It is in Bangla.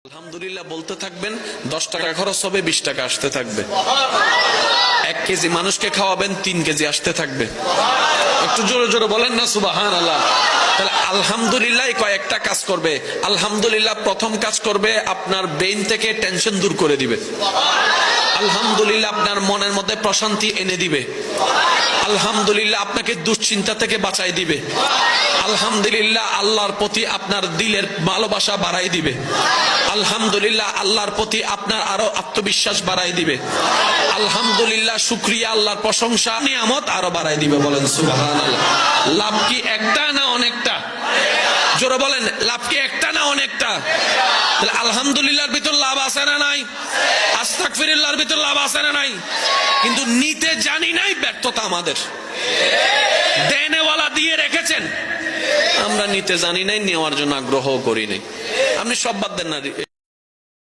আলহামদুলিল্লাহ বলতে থাকবেন, 10 টাকা খরচ হবে, 20 টাকা আসতে থাকবে। 1 কেজি মানুষকে খাওয়াবেন, 3 কেজি আসতে থাকবে। একটু জোরে জোরে বলেন না সুবহানাল্লাহ। তাহলে আলহামদুলিল্লাহ কয়েকটা কাজ করবে। আলহামদুলিল্লাহ প্রথম কাজ করবে, আপনার ব্রেইন থেকে টেনশন দূর করে দিবে। আলহামদুলিল্লাহ আপনার মনের মধ্যে প্রশান্তি এনে দিবে। আলহামদুলিল্লাহ আপনাকে দুশ্চিন্তা থেকে বাঁচাই দিবে। আলহামদুলিল্লাহ আল্লাহর প্রতি আপনার দিলের ভালোবাসা বাড়াই দিবে। আলহামদুলিল্লাহ আল্লাহর প্রতি আপনার আরো আত্মবিশ্বাস বাড়াই দিবে। আলহামদুলিল্লাহ শুকরিয়া, আল্লাহর প্রশংসা, নিয়ামত আরো বাড়াই দিবে। বলেন সুবহানাল্লাহ। লাভ কি একটা না অনেকটা? জোরে বলেন, লাভ কি একটা না অনেকটা? তাহলে আলহামদুলিল্লাহর ভিতর লাভ আছে না নাই? আস্তাগফিরুল্লাহর ভিতর লাভ আছে না নাই? কিন্তু নিতে জানি নাই, ব্যর্থতা আমাদের। দেনেওয়ালা দিয়ে রেখেছেন, আমরা নিতে জানি নাই, নেওয়ার জন্য আগ্রহ করি নাই। আপনি সব বাদ দেন না।